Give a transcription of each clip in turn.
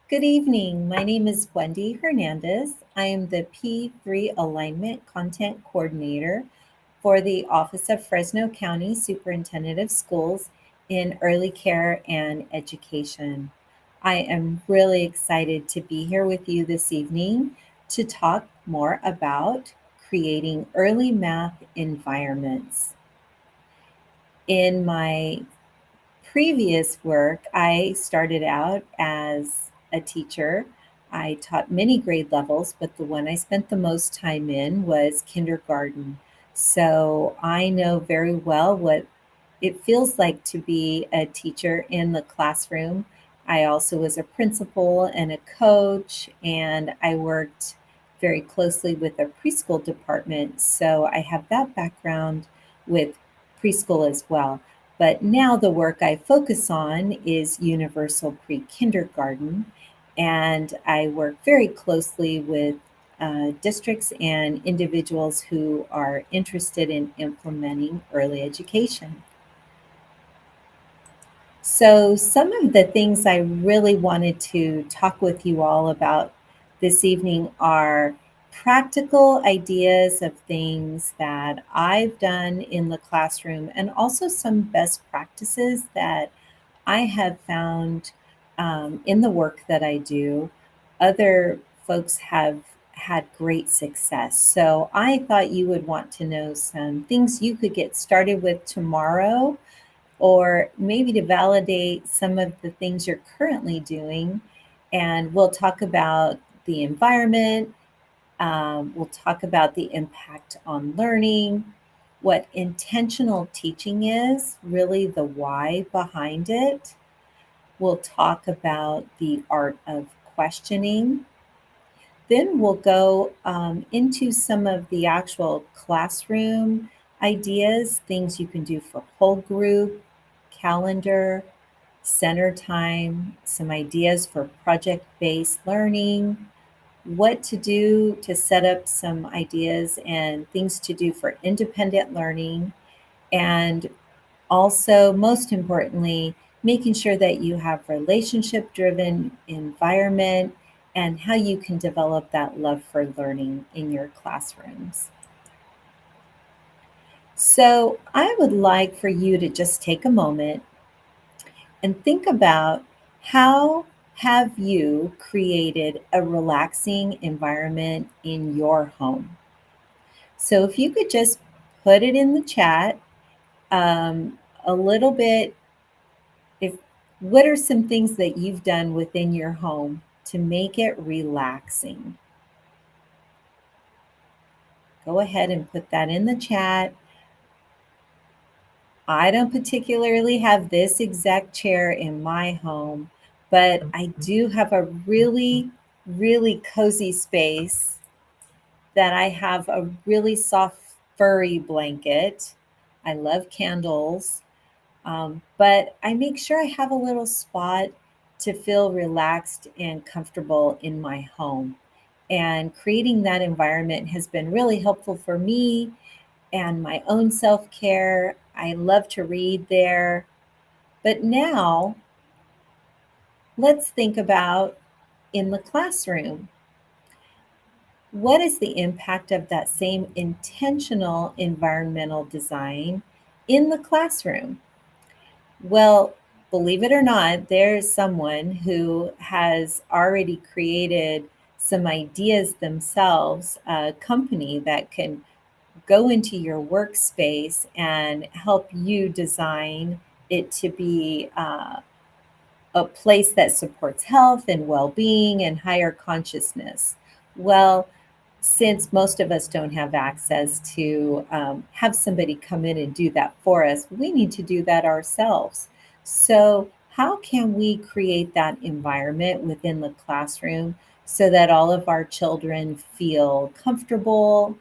Good evening. My name is Wendy Hernandez. I am the P3 Alignment Content Coordinator for the Office of Fresno County Superintendent of Schools in Early Care and Education. I am really excited to be here with you this evening to talk more about creating early math environments. In my previous work, I started out as a teacher. I taught many grade levels, but the one I spent the most time in was kindergarten. So I know very well what it feels like to be a teacher in the classroom. I also was a principal and a coach, and I worked very closely with a preschool department. So I have that background with preschool as well. But now the work I focus on is universal pre kindergarten, and I work very closely with districts and individuals who are interested in implementing early education. So, some of the things I really wanted to talk with you all about this evening are practical ideas of things that I've done in the classroom and also some best practices that I have found in the work that I do. Other folks have had great success. So, I thought you would want to know some things you could get started with tomorrow or maybe to validate some of the things you're currently doing. And we'll talk about the environment, we'll talk about the impact on learning, what intentional teaching is, really the why behind it. We'll talk about the art of questioning. Then we'll go into some of the actual classroom ideas, things you can do for whole group, calendar, center time, some ideas for project based learning, what to do to set up some ideas and things to do for independent learning, and also, most importantly, making sure that you have relationship driven environment and how you can develop that love for learning in your classrooms. So, I would like for you to just take a moment and think about how have you created a relaxing environment in your home. So, if you could just put it in the chat, a little bit. If What are some things that you've done within your home to make it relaxing? Go ahead and put that in the chat. I don't particularly have this exact chair in my home, but I do have a really, really cozy space that I have a really soft, furry blanket. I love candles. But I make sure I have a little spot to feel relaxed and comfortable in my home. And creating that environment has been really helpful for me and my own self care. I love to read there. But now let's think about in the classroom. What is the impact of that same intentional environmental design in the classroom? Well, believe it or not, there's someone who has already created some ideas themselves, a company that can go into your workspace and help you design it to be a place that supports health and well being and higher consciousness. Well, since most of us don't have access to have somebody come in and do that for us, we need to do that ourselves. So, how can we create that environment within the classroom so that all of our children feel comfortable?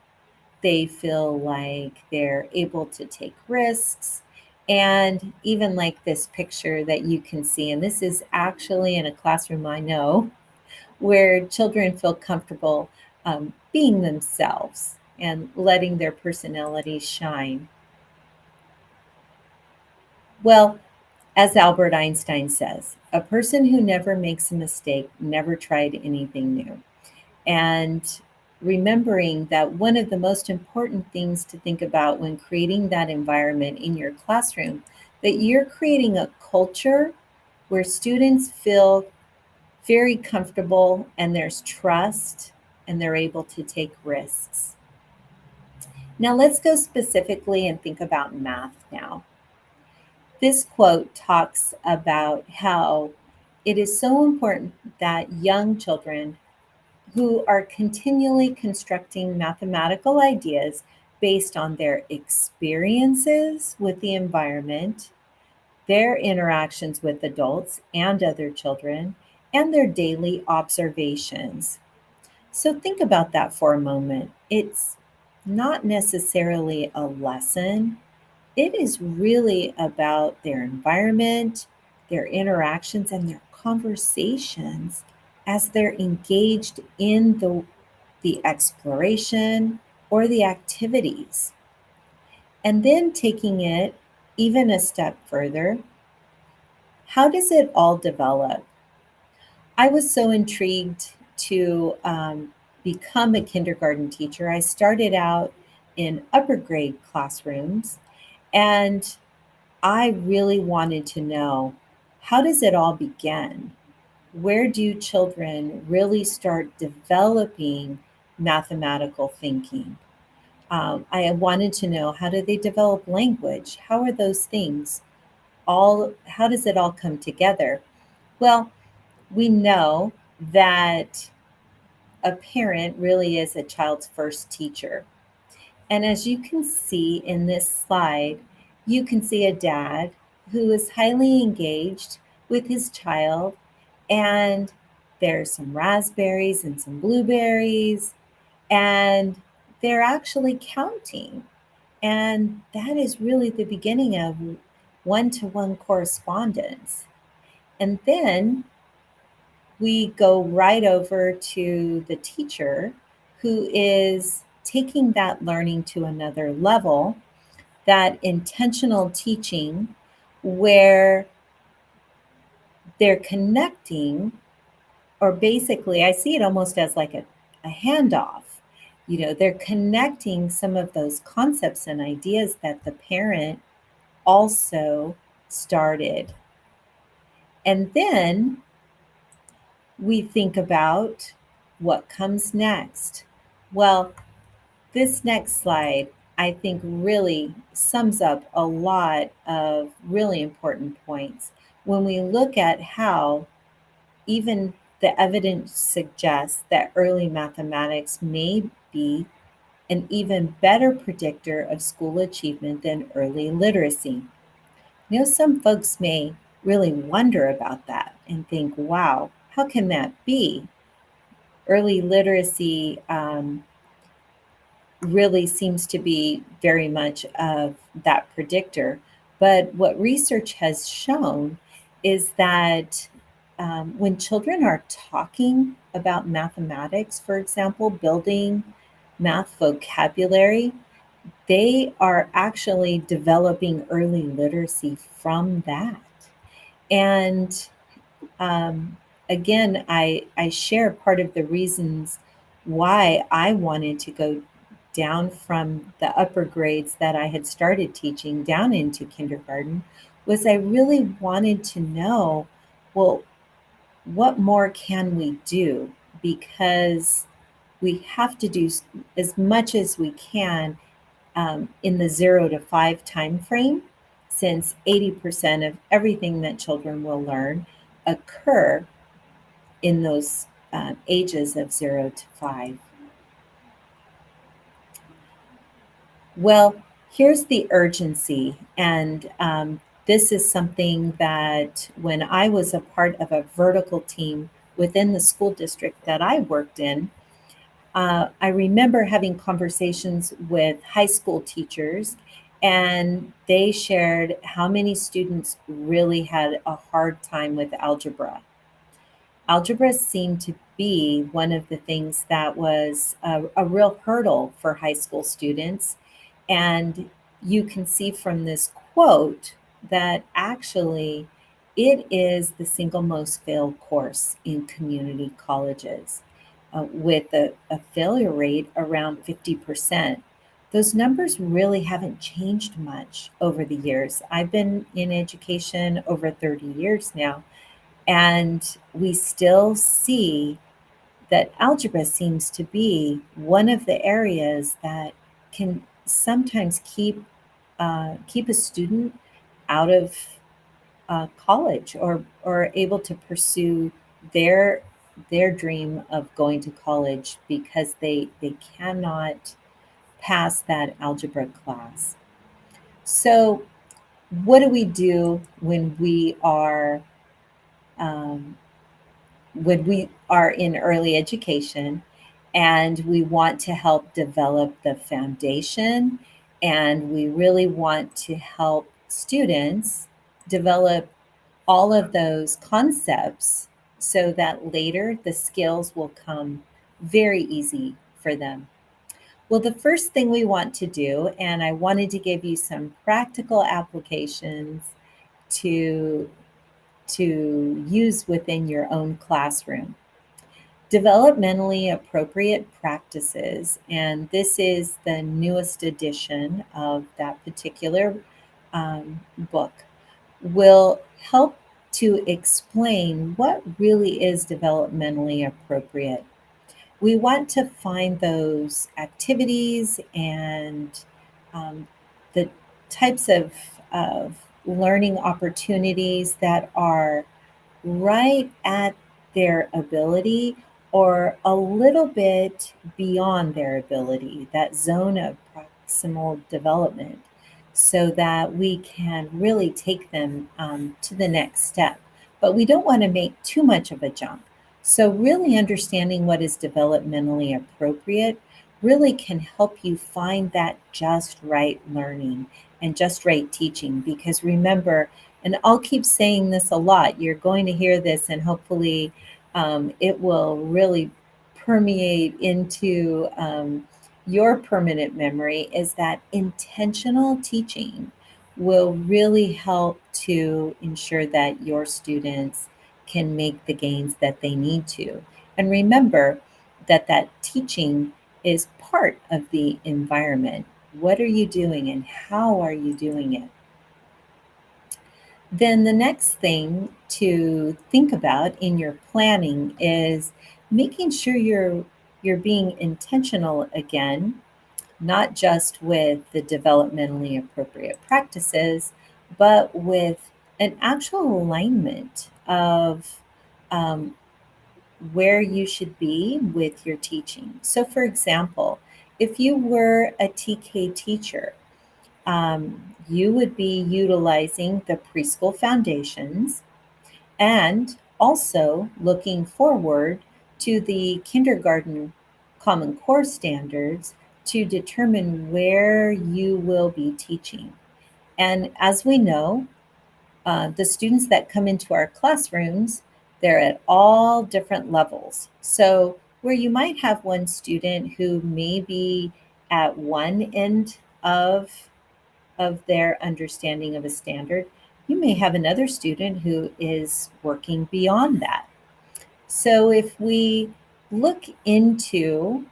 They feel like they're able to take risks. And even like this picture that you can see, and this is actually in a classroom I know where children feel comfortable being themselves and letting their personalities shine. Well, As Albert Einstein says, a person who never makes a mistake never tried anything new. And remembering that one of the most important things to think about when creating that environment in your classroom, that you're creating a culture where students feel very comfortable and there's trust and they're able to take risks. Now let's go specifically and think about math now. This quote talks about how it is so important that young children who are continually constructing mathematical ideas based on their experiences with the environment, their interactions with adults and other children, and their daily observations. So think about that for a moment. It's not necessarily a lesson, it is really about their environment, their interactions, and their conversations as they're engaged in the exploration or the activities. And then taking it even a step further, how does it all develop? I was so intrigued to become a kindergarten teacher. I started out in upper grade classrooms, and I really wanted to know, how does it all begin? Where do children really start developing mathematical thinking? I wanted to know, how do they develop language? How are those things all, how does it all come together? Well, we know that a parent really is a child's first teacher. And as you can see in this slide, you can see a dad who is highly engaged with his child, and there's some raspberries and some blueberries, and they're actually counting. And that is really the beginning of one to one correspondence. And then we go right over to the teacher who is taking that learning to another level, that intentional teaching where they're connecting, or basically, I see it almost as like a handoff. You know, they're connecting some of those concepts and ideas that the parent also started. And then we think about what comes next. Well, this next slide, I think, really sums up a lot of really important points. When we look at how even the evidence suggests that early mathematics may be an even better predictor of school achievement than early literacy. You know, some folks may really wonder about that and think, wow, how can that be? Early literacy really seems to be very much of that predictor. But what research has shown is that when children are talking about mathematics, for example, building math vocabulary, they are actually developing early literacy from that. And again, I share part of the reasons why I wanted to go down from the upper grades that I had started teaching down into kindergarten, was I really wanted to know, well, what more can we do? Because we have to do as much as we can in the 0 to 5 time frame, since 80% of everything that children will learn occur in those ages of 0 to 5. Well, here's the urgency. And this is something that when I was a part of a vertical team within the school district that I worked in, I remember having conversations with high school teachers, and they shared how many students really had a hard time with algebra. Algebra seemed to be one of the things that was a real hurdle for high school students. And you can see from this quote that actually it is the single most failed course in community colleges, with a failure rate around 50%. Those numbers really haven't changed much over the years. I've been in education over 30 years now, and we still see that algebra seems to be one of the areas that can sometimes keep a student out of college, or able to pursue their their dream of going to college because they cannot pass that algebra class. So, what do we do um, when we are in early education and we want to help develop the foundation, and we really want to help students develop all of those concepts so that later the skills will come very easy for them? Well, the first thing we want to do, and I wanted to give you some practical applications to use within your own classroom. Developmentally appropriate practices, and this is the newest edition of that particular book, will help to explain what really is developmentally appropriate. We want to find those activities and um, the types of learning opportunities that are right at their ability or a little bit beyond their ability, that zone of proximal development, so that we can really take them to the next step. But we don't want to make too much of a jump. So, really understanding what is developmentally appropriate really can help you find that just right learning and just right teaching. Because remember, and I'll keep saying this a lot, you're going to hear this, and hopefully it will really permeate into your permanent memory, is that intentional teaching will really help to ensure that your students can make the gains that they need to. And remember that that teaching is part of the environment. What are you doing and how are you doing it? Then the next thing to think about in your planning is making sure you're being intentional again, not just with the developmentally appropriate practices, but with an actual alignment of um, where you should be with your teaching. So, for example, if you were a TK teacher, you would be utilizing the preschool foundations and also looking forward to the kindergarten Common Core standards to determine where you will be teaching. And as we know, the students that come into our classrooms, they're at all different levels. So, where you might have one student who may be at one end of their understanding of a standard, you may have another student who is working beyond that. So if we look into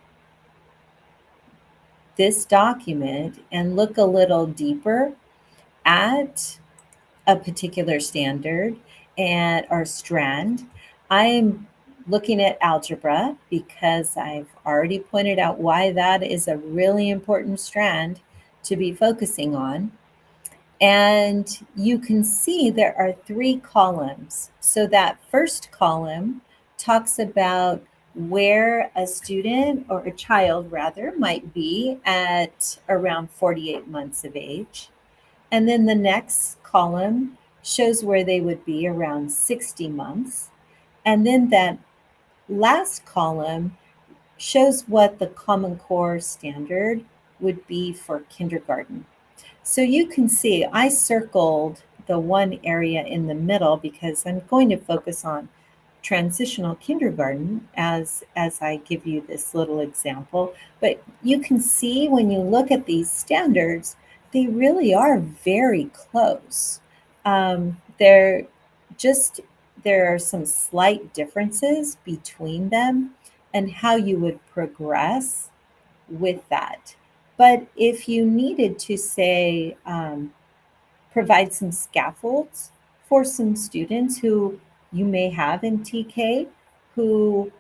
this document and look a little deeper at a particular standard and or strand, I'm looking at algebra because I've already pointed out why that is a really important strand to be focusing on. And you can see there are three columns. So that first column talks about where a student, or a child rather, might be at around 48 months of age. And then the next column shows where they would be around 60 months. And then that last column shows what the Common Core standard would be for kindergarten. So you can see I circled the one area in the middle because I'm going to focus on transitional kindergarten as I give you this little example. But you can see when you look at these standards, they really are very close. They're just, there are some slight differences between them and how you would progress with that. But if you needed to say, provide some scaffolds for some students who you may have in TK who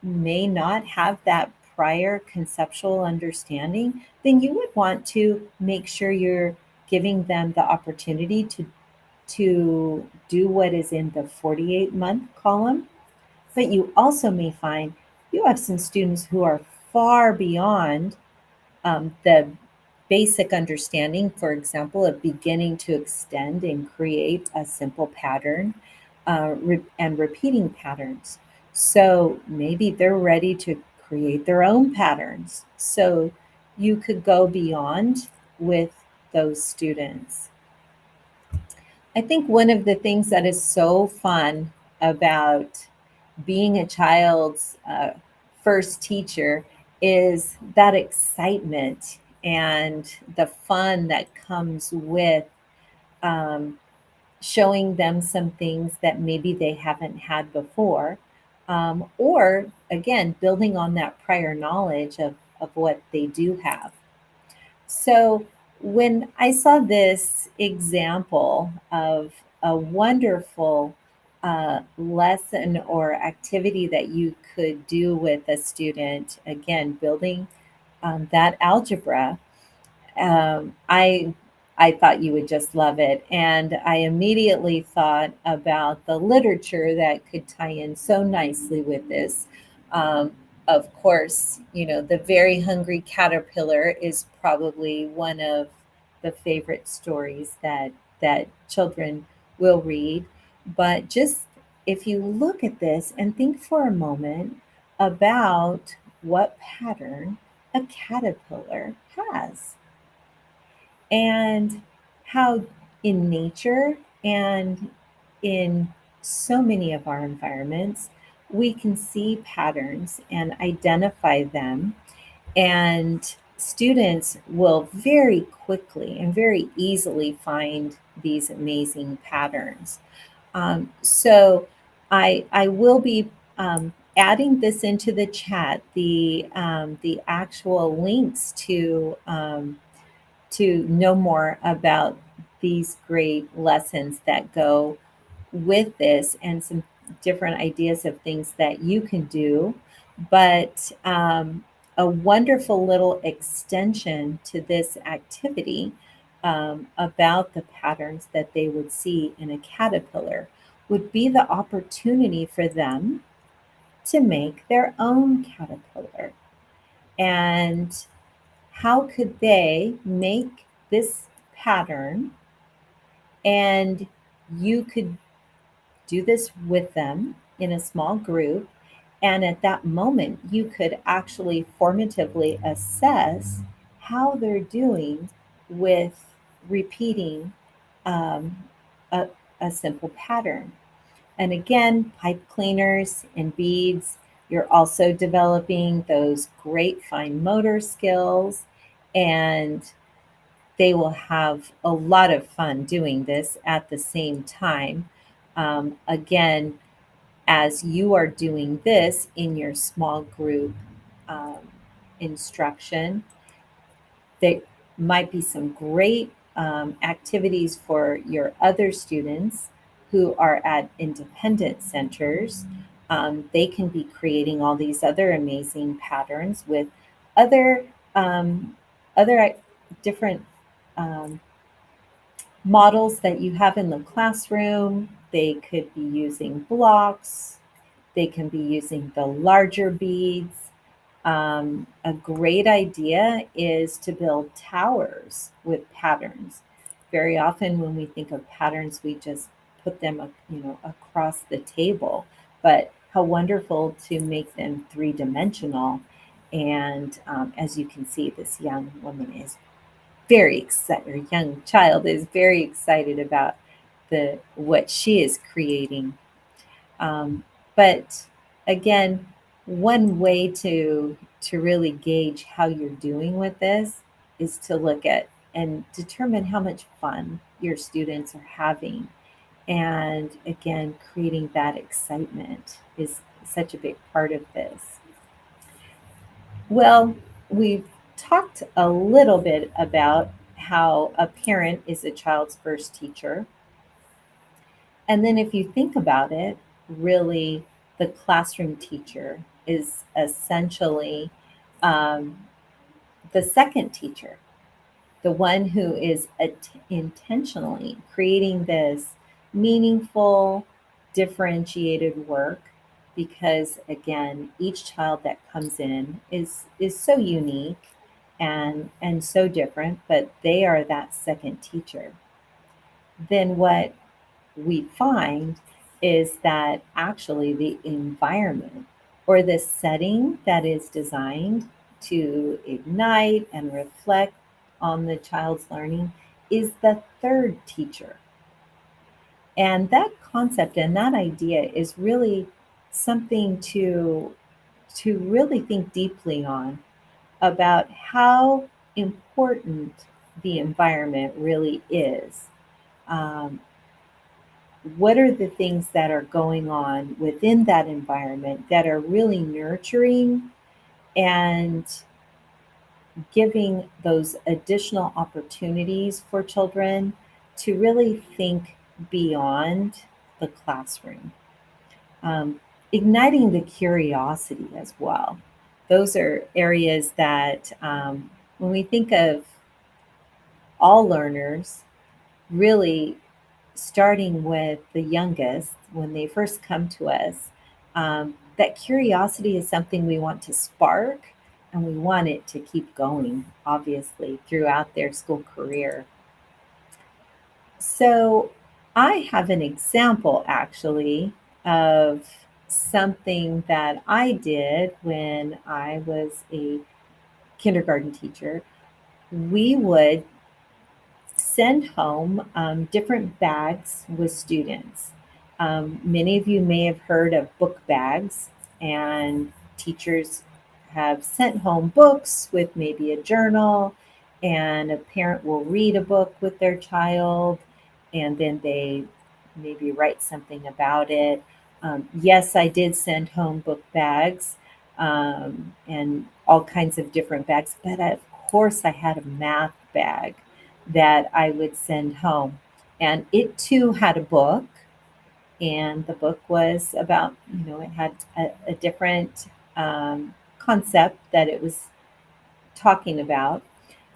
may not have that prior conceptual understanding, then you would want to make sure you're giving them the opportunity to do what is in the 48-month column. But you also may find you have some students who are far beyond the basic understanding, for example, of beginning to extend and create a simple pattern, and repeating patterns. So maybe they're ready to create their own patterns. So you could go beyond with those students. I think one of the things that is so fun about being a child's first teacher is that excitement and the fun that comes with um, showing them some things that maybe they haven't had before, or again, building on that prior knowledge of what they do have. So when I saw this example of a wonderful lesson or activity that you could do with a student, again, building that algebra, I thought you would just love it. And I immediately thought about the literature that could tie in so nicely with this. Um, of course, you know, The Very Hungry Caterpillar is probably one of the favorite stories that children will read. But just if you look at this and think for a moment about what pattern a caterpillar has, and how in nature and in so many of our environments, we can see patterns and identify them. And students will very quickly and very easily find these amazing patterns. So I will be adding this into the chat, the actual links to know more about these great lessons that go with this and some different ideas of things that you can do. But a wonderful little extension to this activity about the patterns that they would see in a caterpillar would be the opportunity for them to make their own caterpillar. And how could they make this pattern? And you could do this with them in a small group. And at that moment, you could actually formatively assess how they're doing with repeating um, a, a simple pattern. And again, pipe cleaners and beads, you're also developing those great fine motor skills, and they will have a lot of fun doing this at the same time. Again, as you are doing this in your small group um, instruction, there might be some great activities for your other students who are at independent centers. They can be creating all these other amazing patterns with other other different um, models that you have in the classroom. They could be using blocks. They can be using the larger beads. A great idea is to build towers with patterns. Very often, when we think of patterns, we just put them, across the table. But how wonderful to make them three-dimensional! And as you can see, this young woman is very excited, or young child is very excited about the what she is creating. But again, one way to really gauge how you're doing with this is to look at and determine how much fun your students are having. And again, creating that excitement is such a big part of this. Well, we've talked a little bit about how a parent is a child's first teacher. And then, if you think about it, really, the classroom teacher is essentially um, the second teacher, the one who is intentionally creating this meaningful, differentiated work. Because again, each child that comes in is so unique and so different, but they are that second teacher. Then what we find is that actually the environment or the setting that is designed to ignite and reflect on the child's learning is the third teacher. And that concept and that idea is really something to really think deeply on about how important the environment really is. Um, what are the things that are going on within that environment that are really nurturing and giving those additional opportunities for children to really think beyond the classroom, um, igniting the curiosity as well. Those are areas that, when we think of all learners, really starting with the youngest when they first come to us, that curiosity is something we want to spark and we want it to keep going, obviously, throughout their school career. So, I have an example actually of something that I did when I was a kindergarten teacher. We would send home different bags with students. Many of you may have heard of book bags, and teachers have sent home books with maybe a journal, and a parent will read a book with their child, and then they maybe write something about it. Yes, I did send home book bags and all kinds of different bags, but of course, I had a math bag that I would send home. And it too had a book, and the book was about, it had a different concept that it was talking about,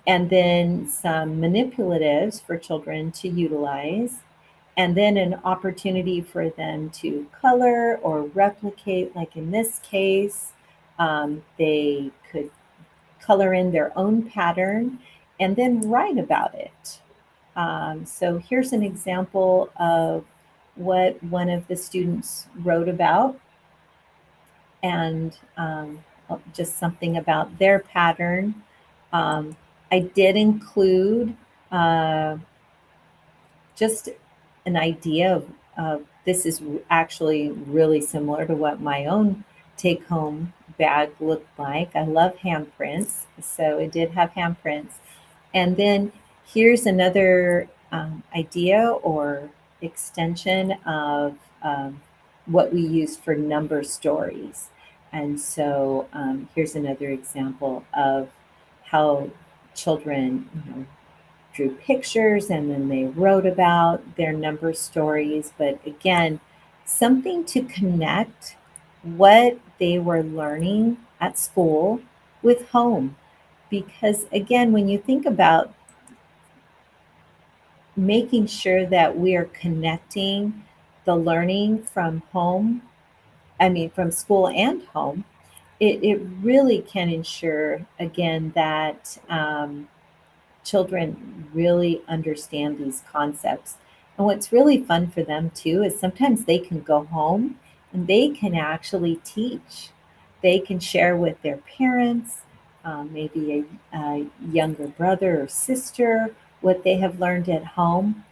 and then some manipulatives for children to utilize, and then an opportunity for them to color or replicate, like in this case, they could color in their own pattern and then write about it. So here's an example of what one of the students wrote about, and just something about their pattern. I did include uh, just an idea of this is actually really similar to what my own take home bag looked like. I love handprints, so it did have handprints. And then here's another idea or extension of what we use for number stories. And so here's another example of how children, drew pictures and then they wrote about their number stories. But again, something to connect what they were learning at school with home. Because again, when you think about making sure that we are connecting the learning from home, I mean, from school and home, it really can ensure, again, that children really understand these concepts. And what's really fun for them too is sometimes they can go home and they can actually teach. They can share with their parents, maybe a younger brother or sister, what they have learned at home.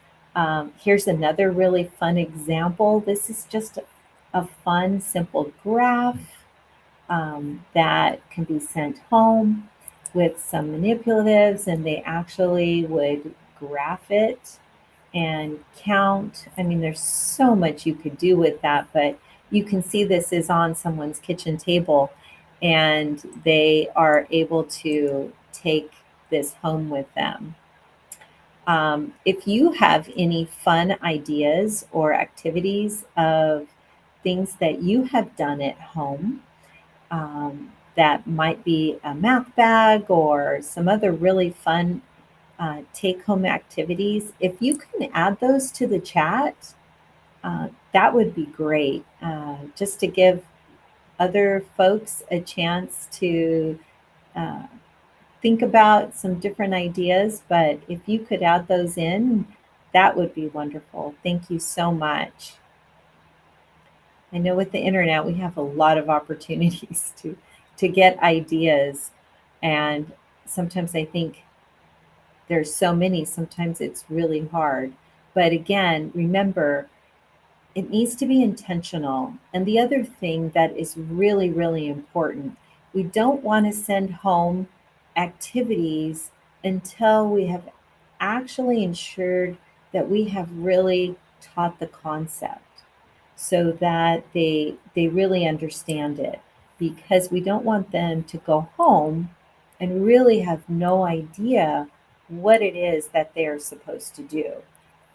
Here's another really fun example. This is just a fun, simple graph that can be sent home. with some manipulatives, and they actually would graph it and count. I mean, there's so much you could do with that, but you can see this is on someone's kitchen table, and they are able to take this home with them. If you have any fun ideas or activities of things that you have done at home, that might be a math bag or some other really fun take home activities, if you can add those to the chat, that would be great. Just to give other folks a chance to uh, think about some different ideas. But if you could add those in, that would be wonderful. Thank you so much. I know with the internet, we have a lot of opportunities to get ideas. And sometimes I think there's so many, sometimes it's really hard. But again, remember, it needs to be intentional. And the other thing that is really, really important, we don't want to send home activities until we have actually ensured that we have really taught the concept so that they really understand it, because we don't want them to go home and really have no idea what it is that they're supposed to do.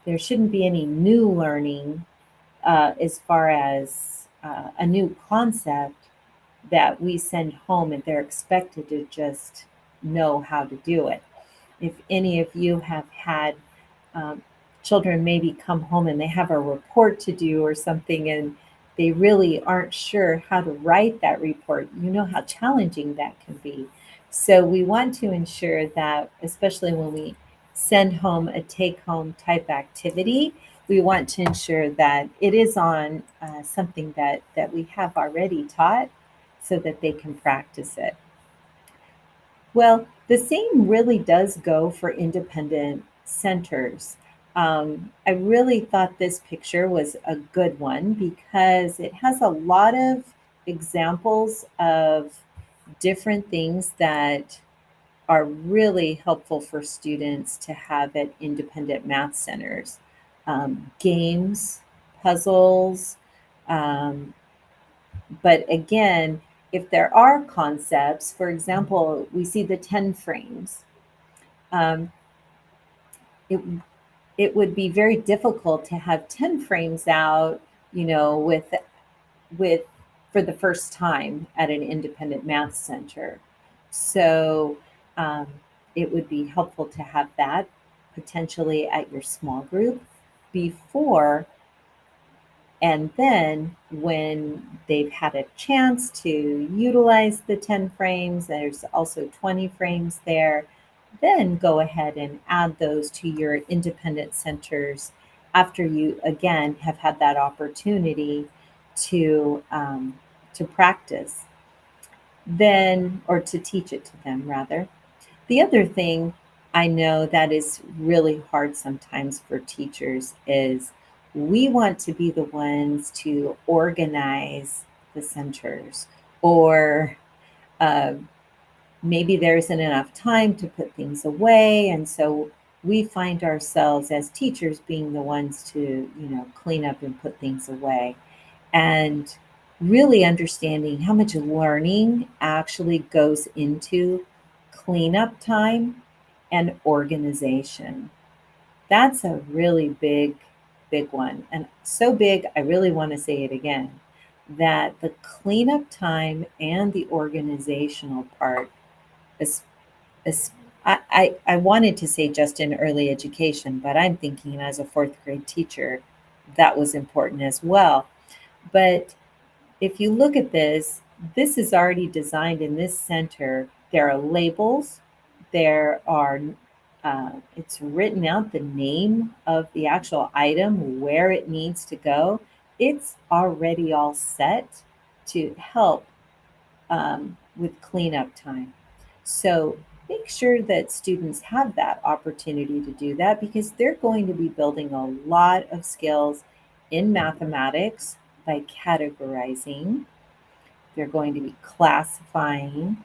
There shouldn't be any new learning as far as a new concept that we send home and they're expected to just know how to do it. If any of you have had um, children maybe come home and they have a report to do or something, and they really aren't sure how to write that report, you know how challenging that can be. So we want to ensure that, especially when we send home a take home type activity, we want to ensure that it is on something that we have already taught so that they can practice it. Well, the same really does go for independent centers. I really thought this picture was a good one because it has a lot of examples of different things that are really helpful for students to have at independent math centers. Games, puzzles, um, but again, if there are concepts, for example, we see the 10 frames, um, it, it would be very difficult to have 10 frames out, you know, with for the first time at an independent math center. So um, it would be helpful to have that potentially at your small group before. And then when they've had a chance to utilize the 10 frames, there's also 20 frames there, then go ahead and add those to your independent centers after you again have had that opportunity to practice then, or to teach it to them rather. The other thing I know that is really hard sometimes for teachers is we want to be the ones to organize the centers, or uh, maybe there isn't enough time to put things away. And so we find ourselves as teachers being the ones to, clean up and put things away. And really understanding how much learning actually goes into cleanup time and organization. That's a really big, big one. And so big, I really want to say it again, that the cleanup time and the organizational part is, is I wanted to say just in early education, but I'm thinking as a fourth grade teacher, that was important as well. But if you look at this, this is already designed in this center. There are labels. There are, it's written out the name of the actual item, where it needs to go. It's already all set to help with cleanup time. So make sure that students have that opportunity to do that, because they're going to be building a lot of skills in mathematics by categorizing. They're going to be classifying.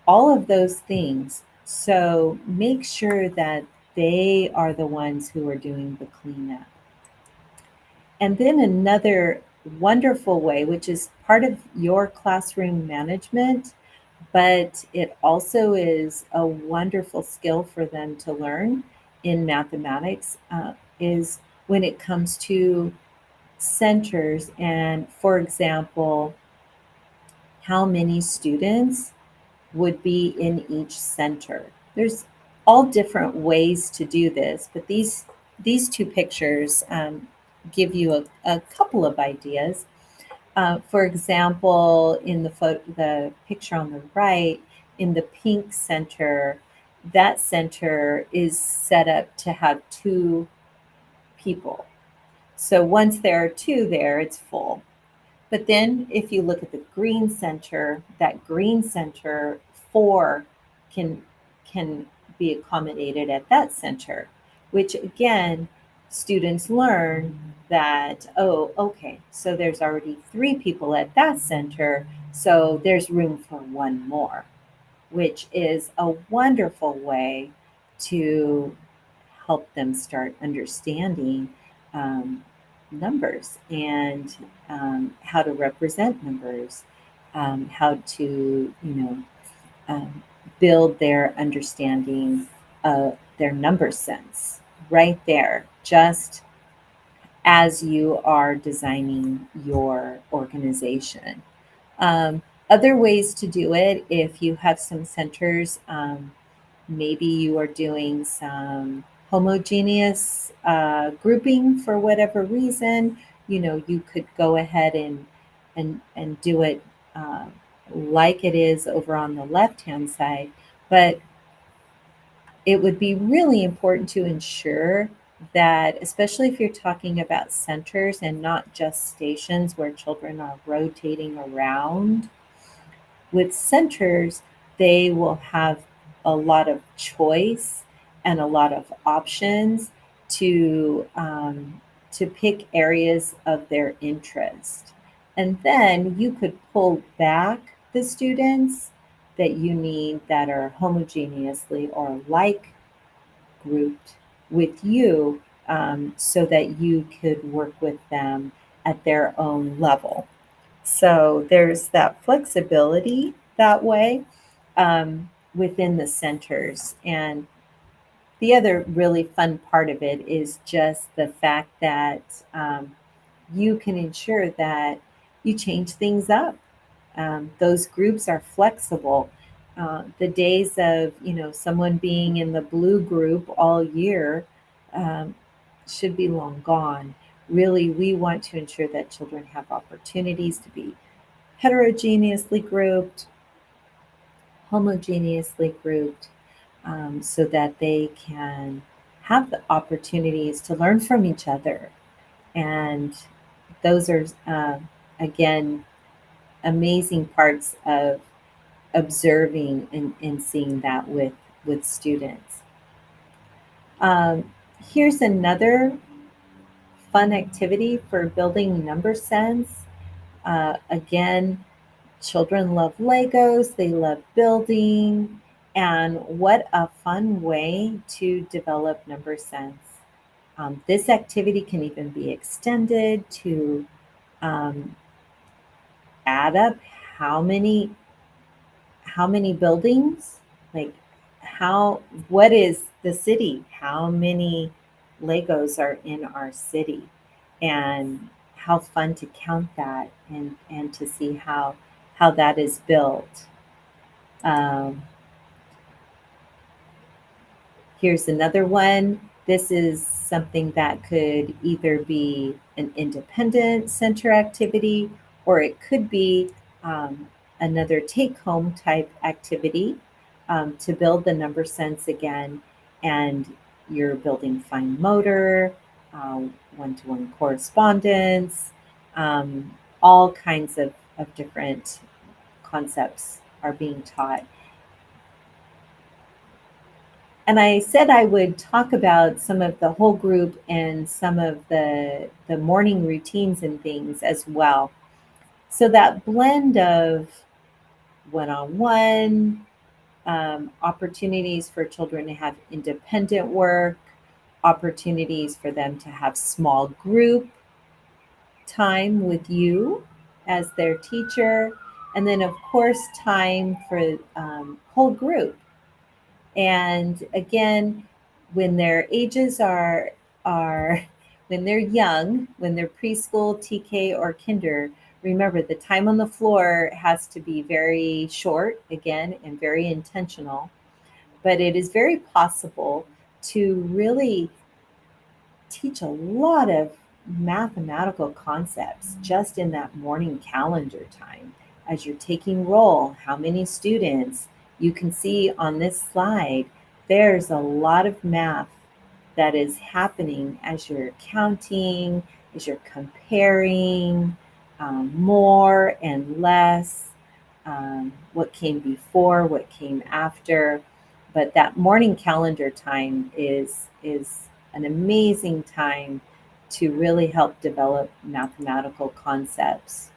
all of those things. So make sure that they are the ones who are doing the cleanup. And then another wonderful way, which is part of your classroom management, but it also is a wonderful skill for them to learn in mathematics, is when it comes to centers and, for example, how many students would be in each center. There's all different ways to do this, but these two pictures give you a couple of ideas. For example, in the picture on the right, in the pink center, that center is set up to have two people. So once there are two there, it's full. But then if you look at the green center, that green center, four can can be accommodated at that center, which again, students learn that, oh, okay, so there's already three people at that center, so there's room for one more, which is a wonderful way to help them start understanding um, numbers and how to represent numbers, how to, um, build their understanding of their number sense right there, just as you are designing your organization. Um, Other ways to do it, if you have some centers, maybe you are doing some homogeneous grouping for whatever reason. You could go ahead and do it uh, like it is over on the left-hand side, but it would be really important to ensure that, especially if you're talking about centers and not just stations where children are rotating around, with centers, they will have a lot of choice and a lot of options to pick areas of their interest. And then you could pull back the students that you need that are homogeneously or like grouped with you, so that you could work with them at their own level. So there's that flexibility that way, within the centers. And the other really fun part of it is just the fact that you can ensure that you change things up. Those groups are flexible. The days of someone being in the blue group all year um, should be long gone. Really, we want to ensure that children have opportunities to be heterogeneously grouped, homogeneously grouped, so that they can have the opportunities to learn from each other. And those are, again, amazing parts of observing and seeing that with students. Um, Here's another fun activity for building number sense. Again, children love Legos, they love building, and what a fun way to develop number sense. This activity can even be extended to um, add up how many how many buildings, like what is the city? How many Legos are in our city? And how fun to count that and to see how that is built. Um, Here's another one. This is something that could either be an independent center activity, or it could be another take home type activity, to build the number sense again. And you're building fine motor, one to one correspondence, all kinds of different concepts are being taught. And I said I would talk about some of the whole group and some of the morning routines and things as well. So that blend of one-on-one, opportunities for children to have independent work, opportunities for them to have small group time with you as their teacher, and then, of course, time for whole group. And again, when their ages are when they're young, when they're preschool, TK, or kinder, remember the time on the floor has to be very short again and very intentional. But it is very possible to really teach a lot of mathematical concepts just in that morning calendar time. As you're taking roll, how many students? You can see on this slide, there's a lot of math that is happening as you're counting, as you're comparing more and less, what came before, what came after. But that morning calendar time is an amazing time to really help develop mathematical concepts.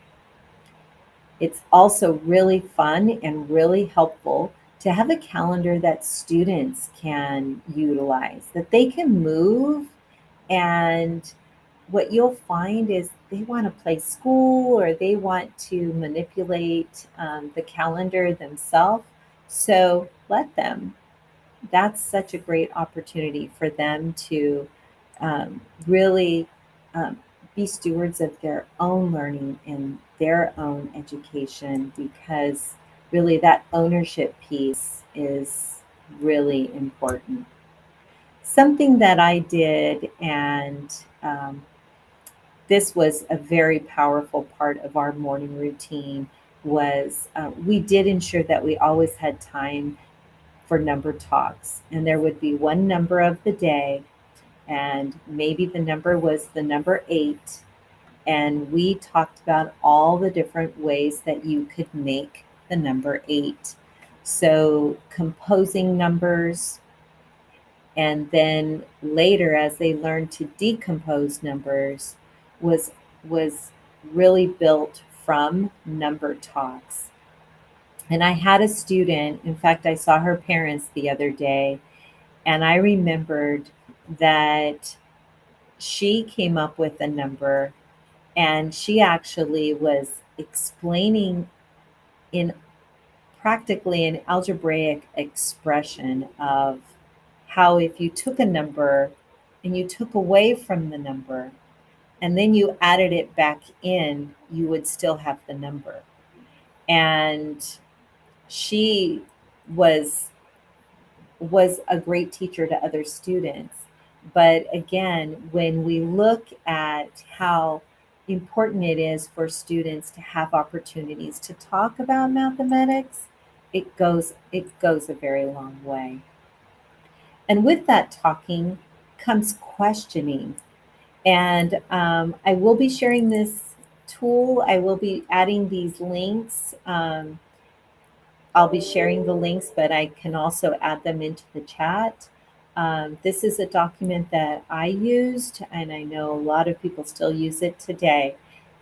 It's also really fun and really helpful to have a calendar that students can utilize, that they can move. And what you'll find is they want to play school or they want to manipulate the calendar themselves. So let them. That's such a great opportunity for them to really um, be stewards of their own learning and their own education, because really that ownership piece is really important. Something that I did, and this was a very powerful part of our morning routine, was we did ensure that we always had time for number talks. And there would be one number of the day, and maybe the number was the number 8. And we talked about all the different ways that you could make the number 8. So, composing numbers, and then later, as they learned to decompose numbers, was was really built from number talks. And I had a student, in fact, I saw her parents the other day, and I remembered that she came up with a number, and she actually was explaining in practically an algebraic expression of how if you took a number and you took away from the number and then you added it back in, you would still have the number. And she was was a great teacher to other students. But again, when we look at how important it is for students to have opportunities to talk about mathematics, it goes a very long way. And with that talking comes questioning. And I will be sharing this tool. I will be adding these links. I'll be sharing the links, but I can also add them into the chat. This is a document that I used, and I know a lot of people still use it today,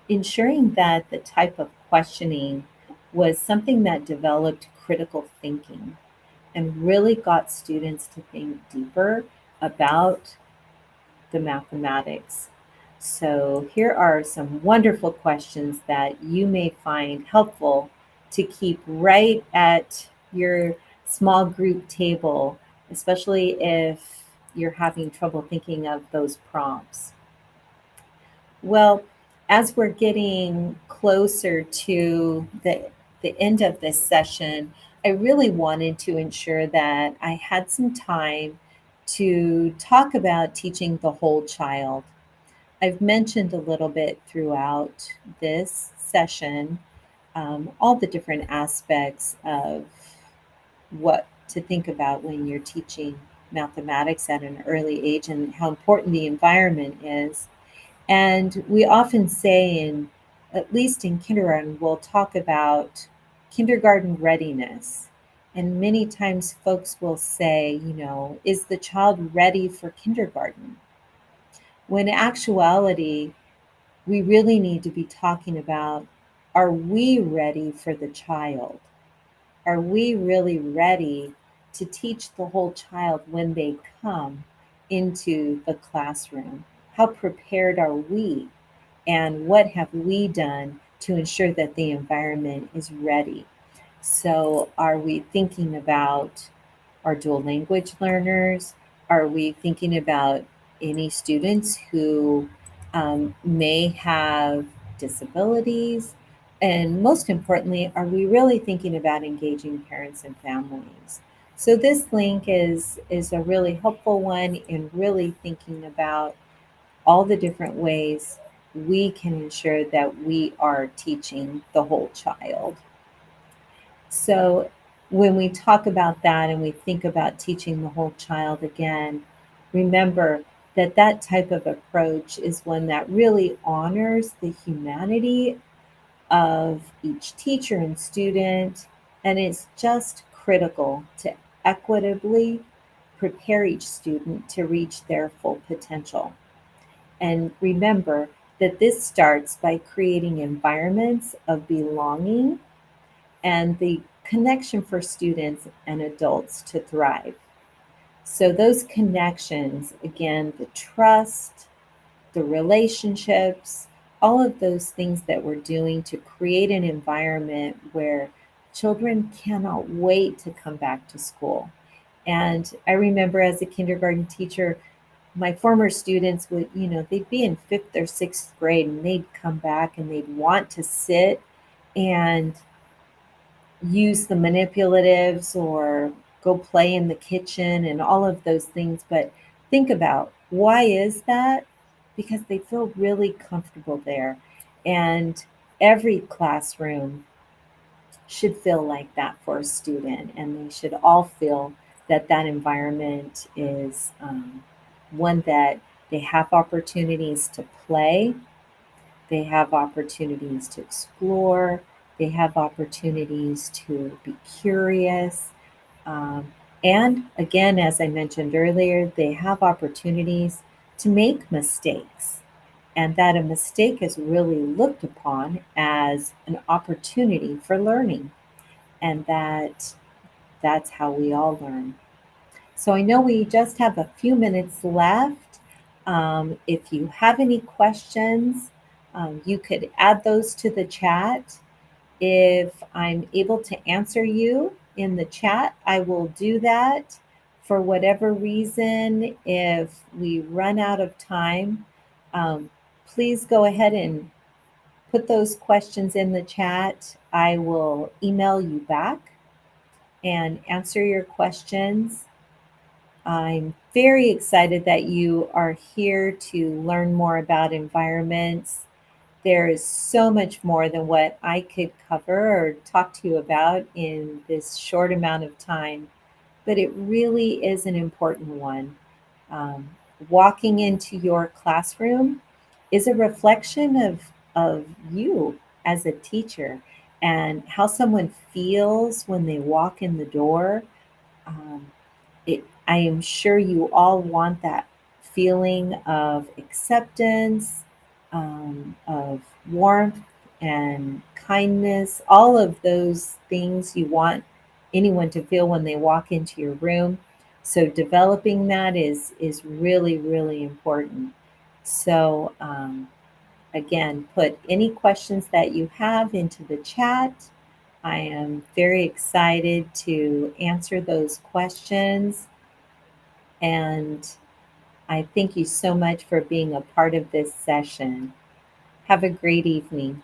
ensuring that the type of questioning was something that developed critical thinking and really got students to think deeper about the mathematics. So, here are some wonderful questions that you may find helpful to keep right at your small group table, especially if you're having trouble thinking of those prompts. Well, as we're getting closer to the end of this session, I really wanted to ensure that I had some time to talk about teaching the whole child. I've mentioned a little bit throughout this session all the different aspects of what to think about when you're teaching mathematics at an early age and how important the environment is. And we often say, at least in kindergarten, we'll talk about kindergarten readiness. And many times folks will say, is the child ready for kindergarten? When in actuality, we really need to be talking about, are we ready for the child? Are we really ready to teach the whole child when they come into the classroom? How prepared are we? And what have we done to ensure that the environment is ready? So, are we thinking about our dual language learners? Are we thinking about any students who may have disabilities? And most importantly, are we really thinking about engaging parents and families? So this link is a really helpful one in really thinking about all the different ways we can ensure that we are teaching the whole child. So when we talk about that and we think about teaching the whole child again, remember that that type of approach is one that really honors the humanity of each teacher and student, and it's just critical to equitably prepare each student to reach their full potential. And remember that this starts by creating environments of belonging and the connection for students and adults to thrive. So, those connections, again, the trust, the relationships, all of those things that we're doing to create an environment where children cannot wait to come back to school. And I remember as a kindergarten teacher, my former students would, they'd be in fifth or sixth grade and they'd come back and they'd want to sit and use the manipulatives or go play in the kitchen and all of those things. But think about why is that? Because they feel really comfortable there. And every classroom should feel like that for a student, and they should all feel that that environment is one that they have opportunities to play, they have opportunities to explore, they have opportunities to be curious. Um, and again, as I mentioned earlier, they have opportunities to make mistakes. And that a mistake is really looked upon as an opportunity for learning. And that's how we all learn. So I know we just have a few minutes left. If you have any questions, you could add those to the chat. If I'm able to answer you in the chat, I will do that. For whatever reason, if we run out of time, um, please go ahead and put those questions in the chat. I will email you back and answer your questions. I'm very excited that you are here to learn more about environments. There is so much more than what I could cover or talk to you about in this short amount of time, but it really is an important one. Um, Walking into your classroom is a reflection of you as a teacher and how someone feels when they walk in the door. Um, I am sure you all want that feeling of acceptance, of warmth and kindness, all of those things you want anyone to feel when they walk into your room. So developing that is really, really important. So again, put any questions that you have into the chat. I am very excited to answer those questions. And I thank you so much for being a part of this session. Have a great evening.